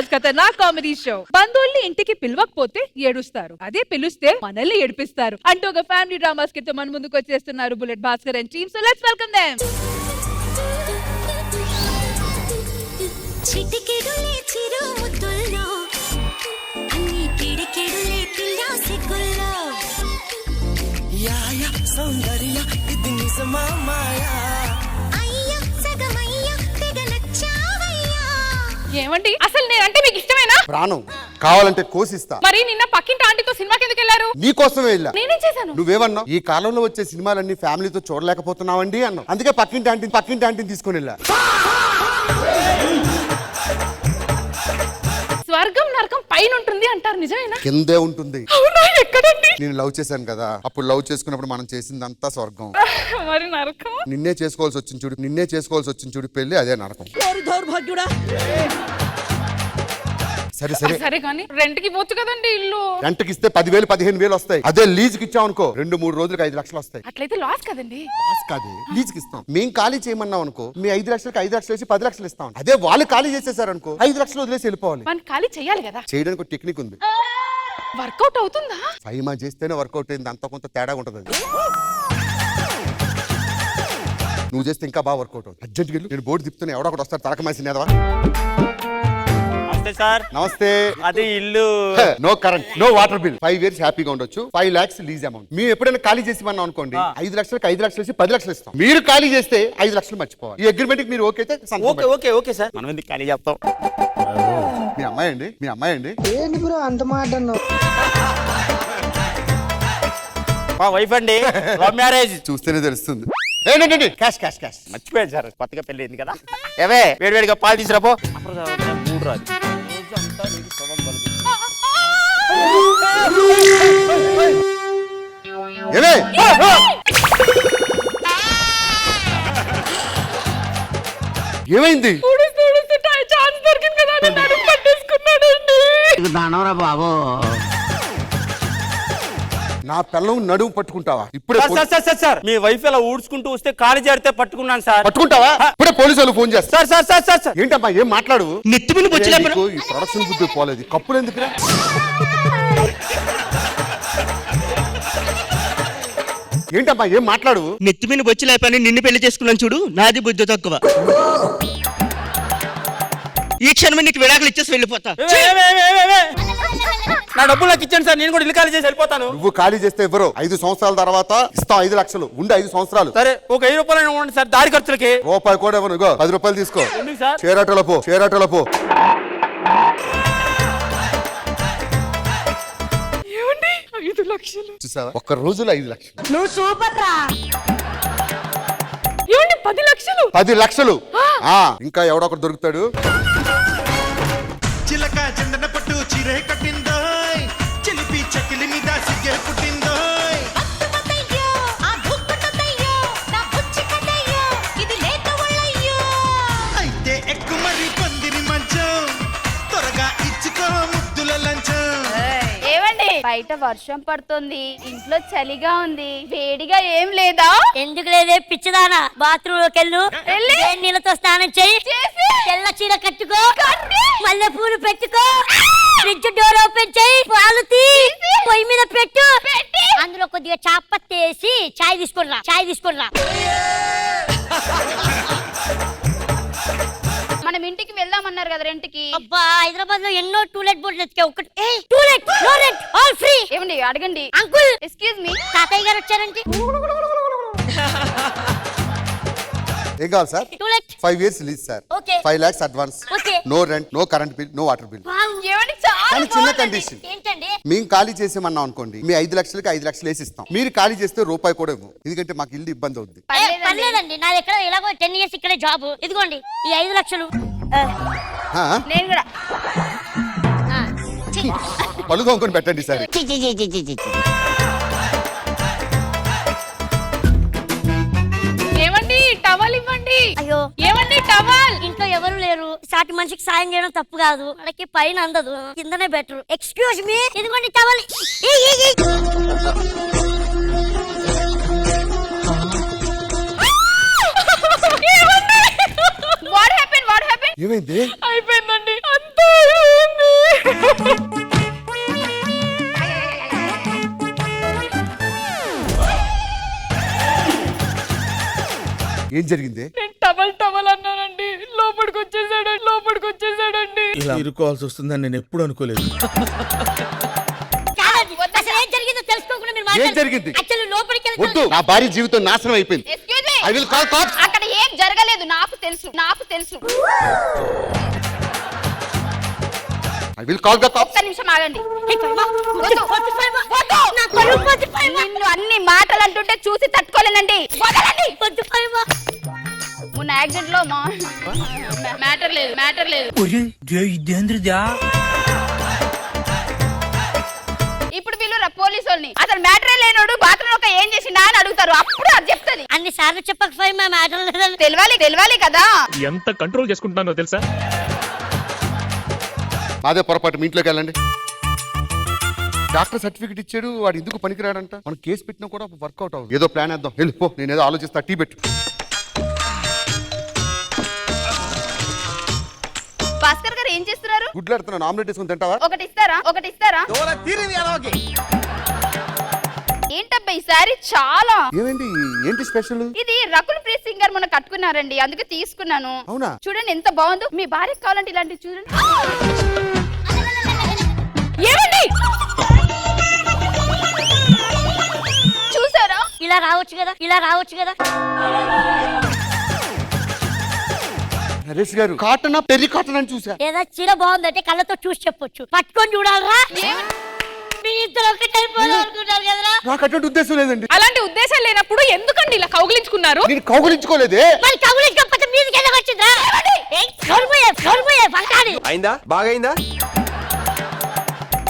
రాజ్ ఖతర్నాక్ comedy show. బంధువుల్ని ఇంటికి పిలవకపోతే ఏడుస్తారు, అదే పిలిస్తే మనల్ని ఏడిపిస్తారు అంటూ ఒక ఫ్యామిలీ డ్రామా స్కిట్ తో మన ముందుకు వచ్చేస్తున్నారు Bullet Bhaskar and team. So let's welcome them. చిటికెడులే చిరుముద్దుల్లో అన్ని పిడికెడులే పిల్లాసికుల్లో యాయ సౌందర్య ఇది నిజమా మాయా అయ్యో సగమయ్యో తెగ నచ్చావయ్యా. ఏమండి అసలు నేనంటే మీకు ఇష్టమేనా? ప్రాణం కావాలంటే కోసిస్తా. మరి నిన్న పక్కింటి ఆంటీతో సినిమాకి ఎందుకు వెళ్ళారు? నీకోసమే వెళ్ళా. నేనేం చేశాను? నువ్వేమన్నావు? ఈ కాలంలో వచ్చే సినిమాలన్నీ ఫ్యామిలీతో చూడలేకపోతున్నావండి అన్నావు. అందుకే పక్కింటి ఆంటీని తీసుకొని వెళ్ళా. స్వర్గం నరకం పైన ఉంటుంది అంటారు, నిజమేనా? కిందే ఉంటుంది. అవునా? ఎక్కడండి? నేను లవ్ చేశాను కదా, అప్పుడు లవ్ చేసుకున్నప్పుడు మనం చేసిందంతా స్వర్గం. మరి నరకం? నిన్నే చేసుకోవాల్సి వచ్చింది చూడు పెళ్లి, అదే నరకం. దౌర్భాగ్యుడా. సరే సరే సరే కానీ రెంట్ కి పోవచ్చు కదండి ఇల్లు. రెంట్కి ఇస్తే 10,000 15,000 వస్తాయి. అదే లీజుకి ఇచ్చావు అనుకో 2-3 రోజులకి 5 లక్షలు వస్తాయి. అట్లయితే లాస్ కదండి. కాదు, లీజుకి ఇస్తాం. మేము ఖాళీ చేయమన్నాం అనుకో, మీ 5 లక్షలకి 5 లక్షలు వేసి 10 లక్షలు ఇస్తాం. అదే వాళ్ళు ఖాళీ చేసేసారు అనుకో 5 లక్షలు వదిలేసి వెళ్ళిపోవాలి. మనం ఖాళీ చేయాలి కదా. చేయడానికి టెక్నిక్ ఉంది. వర్కౌట్ అవుతుందా? ఫైమా చేస్తేనే వర్కౌట్ అయింది, అంత కొంత తేడా ఉంటుంది. అది నువ్వు చేస్తే ఇంకా బాగా వర్కౌట్ అవుతుంది. అర్జెంట్గా వెళ్ళు, నేను బోర్డు తిప్పుతున్నా, ఎవడో ఒకటి వస్తాడు తరకమాసి నేదవా. సార్ నమస్తే. అది ఇల్లు no current, no water bill. 5 years హ్యాపీగా ఉండొచ్చు. 5 lakhs లీజ్ అమౌంట్. మేము ఎప్పుడైనా ఖాళీ చేసి మన్నాం అనుకోండి 5 లక్షలకి 5 లక్షలు వేసి 10 లక్షలు ఇస్తాం. మీరు ఖాళీ చేస్తే 5 లక్షలు మర్చిపోవాలి. ఈ అగ్రిమెంట్ మీరు ఓకే అయితే సంతకం ఓకే ఓకే ఓకే సార్, మనం ఎందుకు ఖాళీ చెప్తాం. మీ అమ్మాయి అండి ఏంటి బ్రో అంత మాట అన్నావు? మా వైఫ్ అండి, లవ్ మ్యారేజ్. చూస్తేనే తెలుస్తుంది. ఏంటండి క్యాష్ క్యాష్ క్యాష్ మర్చిపోయాను సార్, కొత్తగా పెళ్లి అయింది కదా. ఏవే వేడివేడిగా పాలు తీసుకురాపో. మూడు రాదు. ఏమే ఏమైంది? ఛాన్స్ దొరికింది కదా అని నడుము పట్టేసుకున్నాడండి. నా పిల్లం నడుము పట్టుకుంటావా? ఇప్పుడే సార్ సార్ సార్ సార్, మీ వైఫ్ ఇలా ఊడ్చుకుంటూ వస్తే కాలు జారితే పట్టుకున్నాను సార్. పట్టుకుంటావా? ఇప్పుడే పోలీసు వాళ్ళు ఫోన్ చేస్తారు. Sir sir sir sir sir, ఏంటమ్మా ఏం మాట్లాడు? నెత్తి మీద బొచ్చు లేపను. ఈ ప్రొడక్షన్ బుద్ధి పోలేదు. కప్పులు ఎందుకురా? ఏంటమ్మా ఏం మాట్లాడు? నెత్తి మీద బొచ్చి లేపని నిన్ను పెళ్లి చేసుకున్నాను చూడు, నాది బుద్ధి తక్కువ. ఈ క్షణమే నీకు విడాకులు ఇచ్చేసి వెళ్ళిపోతా. నా డబ్బులు నాకు ఇచ్చాను సార్, నేను కూడా ఇల్లు ఖాళీ చేసి వెళ్ళిపోతాను. నువ్వు ఖాళీ చేస్తే ఎవరు 5 సంవత్సరాల తర్వాత ఇస్తాం. 5 లక్షలు ఉండి 5 సంవత్సరాలు. సరే ఒక 5 రూపాయలు ఇవ్వండి సార్, దారి ఖర్చులకి. రూపాయి కూడా ఇవ్వను. ఇగో 10 రూపాయలు తీసుకో. ఎందుకు సార్? షేరాటోలో పో. ఏమండి 5 లక్షలు? చూసావా, ఒక్క రోజులో 5 లక్షలు. నువ్వు సూపర్ రా. ఏమండి 10 లక్షలు? 10 లక్షలు. ఇంకా ఎవడో ఒకటి దొరుకుతాడు. చిలక చందన పట్టు చీరే కట్టిందోయ్, చిలిపి చకిలి మీద సిగ్గే పుట్టిందోయ్. అత్తమతయ్యో ఆ దుక్కటతయ్యో నా బుచ్చి కదయ్యో ఇది లేత వళ్ళయ్యో. అయితే ఎక్కు మరి పందిరి మంచం, త్వరగా ఇచ్చుకో ముద్దుల లంచం. ఏమండి బయట వర్షం పడుతుంది, ఇంట్లో చలిగా ఉంది, వేడిగా ఏం లేదా? ఎందుకు లేదే పిచ్చిదానా, బాత్రూమ్ లోకి వెళ్ళు, నీళ్ళతో స్నానం చెయ్యి, తెల్ల చీర కట్టుకో, మల్లె పూలు పెట్టుకో, ఫ్రిడ్జ్ డోర్ ఓపెన్ చెయ్యి, పాలు తీ, పొయ్యి మీద పెట్టు, అందులో కొద్దిగా చాపత్తి వేసి చాయ్ తీసుకురా. మనం ఇంటికి వెళ్దామన్నారు కదా రెంట్ కి. అబ్బా హైదరాబాద్ లో ఎన్నో టూలెట్ బోర్డులు ఎత్తుకా, ఒకటి to let no rent all free. ఏమండి అడగండి. అంకుల్ ఎక్స్క్యూజ్ మీ, తాతయ్య గారు వచ్చారంటే. ఏం కావాలి sir? To let 5 years lease sir. Okay. 5 lakhs advance. Okay. No rent, no current bill, no water bill. ఏమండి చాలా కానీ చిన్న కండిషన్. ఏంటండి? మేము ఖాళీ చేసేమన్నాం అనుకోండి, మీ 5 లక్షలకి 5 లక్షలు వేసి ఇస్తాం. మీరు ఖాళీ చేస్తే రూపాయి కూడా ఇవ్వం, ఎందుకంటే మాకు ఇల్లు ఇబ్బంది అవుద్ది. పర్లేదండి, నా దగ్గర ఎలాగో 10 years ఇక్కడే జాబ్. ఇదిగోండి ఈ 5 లక్షలు. నేను కూడా పళ్ళు తోముకొని పెట్టండి సార్. ఏమండి టవల్ ఇవ్వండి. అయ్యో ఏమండి టవల్? ఇంట్లో ఎవరు లేరు, సాటి మనిషికి సాయం చేయడం తప్పు కాదు, మనకి పైన అందదు, కిందనే బెటర్. ఎక్స్క్యూజ్ మీ, ఇదిగోండి టవల్. What happen? ఏమైంది? అయిపోయిందండి అంతా. ఏం జరిగింది? నేను టవల్ అన్నానండి, లోపలికి వచ్చేసాడండి. ఇలా ఇరుకోవాల్సి వస్తుందని నేను ఎప్పుడు అనుకోలేదు. కాదండి, అసలు ఏం జరిగిందో తెలుసుకోకుండా మీరు ఏం మాట్లాడండి. జరిగింది? అసలు లోపలికి వద్దు, వెళ్తాను. నా భార్య జీవితం నాశనం అయిపోయింది. Excuse me. I will call cops. అక్కడ ఏం జరగలేదు, నాకు తెలుసు. I will call the cops. ఒక్క నిమిషం ఆగండి. ఏ పైమా, వద్దు. వద్దు. నా పరువు పోతే పైమా. నిన్ను అన్ని మాటలు అంటుంటే చూసి తట్టుకోలేనండి. వదలండి. వద్దు పైమా. మొన్న యాక్సిడెంట్ లో మ్యాటర్ లేదు. ఇప్పుడు వీళ్ళు పోలీసు వాళ్ళని అసలు మ్యాటరే లేనోడు బాత్రూమ్ ఒక ఏం చేసిండా అని అడుగుతారు. అప్పుడు అది చెప్తుంది. అన్ని సార్లు చెప్పక పైమా మ్యాటర్ లేదని. తెలియాలి కదా. ఎంత కంట్రోల్ చేసుకుంటున్నానో తెలుసా? అదే పొరపాటు, మీ ఇంట్లోకి వెళ్ళండి. డాక్టర్ సర్టిఫికెట్ ఇచ్చాడు, వాడు ఎందుకు పనికిరాడంట. మనం కేసు పెట్టినా కూడా వర్కౌట్ అవ్వదు. ఏదో ప్లాన్ వేద్దాం, వెళ్ళిపో. నేను ఏదో ఆలోచిస్తా. టీ పెట్టు. భాస్కర్ గారు ఏం చేస్తున్నారు? గుడ్లు ఆడుతున్నాను, ఆమ్లెట్ వేసుకుని తింటావా? ఒకటి ఇస్తారా? ఏంటబ్బా ఈ సారీ చాలా. ఏమైంది? ఏంటి స్పెషల్? ఇది రకుల్ ప్రీత్ సింగ్ గారు మొన్న కట్టుకున్నారండి, అందుకే తీసుకున్నాను. అవునా? చూడండి ఎంత బాగుందో. మీ భార్యకి కావాలంటే ఇలాంటివి చూడండి. ఏమండి చూసారా? ఇలా రావచ్చు కదా. నరేష్ గారు, కాటనా పెళ్లి కాటన్ అని చూసా. ఏదో చీర బాగుందంటే కళ్ళతో చూసి చెప్పొచ్చు, పట్టుకొని చూడాలరా. మీ ఇద్దరు ఒకటి అయిపోవాలి అనుకుంటారు కదరా. నాకు అటువంటి ఉద్దేశం లేదండి. అలాంటి ఉద్దేశం లేనప్పుడు ఎందుకండి ఇలా కౌగిలించుకున్నారు? నేను కౌగులించుకోలేదే. మరి కౌగులించకపోతే మీదికి ఎందుకు వచ్చిందా? అయిందా? బాగైందా?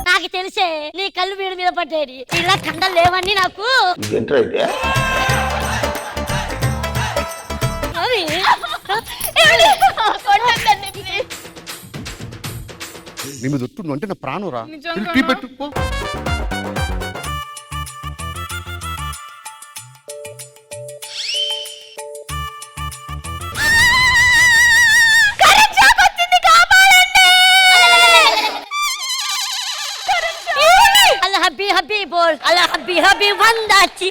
నాకు తెలిసే నీ కళ్ళు వీడి మీద పడ్డాయి. ఇలా కండలు లేవని నాకు. అవి. కొట్టొద్దండి, please. నీ మీద ఒట్టు అంటే నా ప్రాణం రా. నిజంగానా? టీ పెట్టు పో. కరెంట్ షాక్ వచ్చింది, కాపాడండి. అల్లా హబ్బీ బోల్. అల్లా హబ్బీ వందాచి.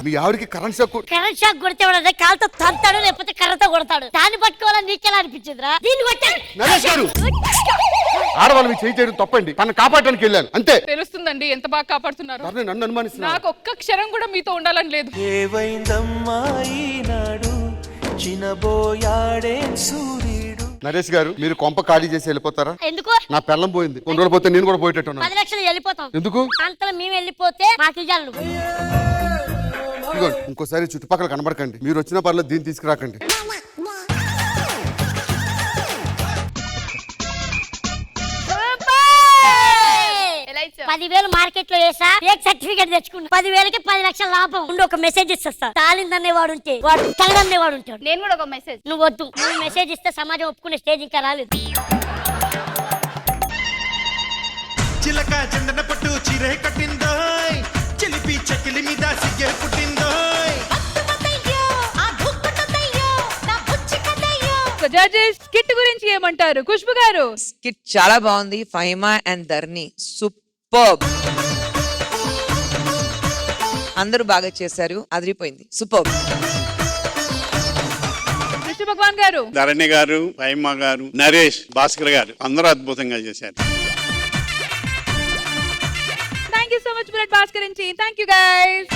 మీ ఆవిడకి కరెంట్ షాక్. కరెంట్ షాక్ కొడితే వాడు కాలుతో తంతాడు, లేకపోతే కర్రతో కొడతాడు. దాన్ని పట్టుకోవాలని నీకెలా అనిపించిందిరా? దీన్ని కొట్టాడు. నరేష్ గారు, ఆడవాళ్ళు మీ చేయి చేయడం తప్పండి. తను కాపాడడానికి వెళ్ళాను అంతే. తెలుస్తుందండి ఎంత బాగా కాపాడుతున్నారు. నన్ను అనుమానిస్తున్నా. నాకు ఒక్క క్షణం కూడా మీతో ఉండాలని లేదు. ఏవైందమ్మా ఈనాడు చినబోయాడే సూర్యుడు. నరేష్ గారు, మీరు కొంప ఖాళీ చేసి వెళ్ళిపోతారా? ఎందుకు? నా పెళ్ళం పోయింది. కొన్ని రోజులు పోతే నేను కూడా పోయేటట్టున్నాను. 10 లక్షలు వెళ్ళిపోతాం. ఎందుకు? అంతలో మేము వెళ్ళిపోతే మాకు ఇవ్వాలి నువ్వు. ఇదిగోండి, ఇంకోసారి చుట్టుపక్కల కనబడకండి. మీరు వచ్చిన పర్లేదు, దీన్ని తీసుకురాకండి. ఎలా ఇచ్చావు? 10,000 మార్కెట్ లో వేసా, ఫేక్ సర్టిఫికేట్ తెచ్చుకున్నా. 10,000కి 10 లక్షల లాభం. ఉండి ఒక మెసేజ్ ఇస్తా. తాలిందనేవాడు ఉంటే వాడు తగదనేవాడు ఉంటాడు. నేను కూడా ఒక మెసేజ్. నువ్వు వద్దు. నువ్వు మెసేజ్ ఇస్తే సమాజం ఒప్పుకునే స్టేజ్ ఇంకా రాలేదు. చిలక చందన పట్టు చీరే కట్టిందోయ్, చిలిపి చెక్కిలి మీద సిగ్గే పుట్టిందోయ్. అత్తమతయ్యో, ఆ దుక్కటతయ్యో, నా బుచ్చి కదయ్యో. జడ్జెస్ స్కిట్ గురించి ఏమంటారు? ఖుష్బు గారు. స్కిట్ చాలా బాగుంది. Faima and Dharni superb. అందరూ బాగా చేశారు, అదిరిపోయింది. సూపర్బ్. కృష్ణ భగవాన్ గారు. ధరణి గారు, ఫైమా గారు, నరేష్, భాస్కర్ గారు అందరూ అద్భుతంగా చేశారు. Thank you so much Bullet Bhaskar నుంచి. Thank you guys.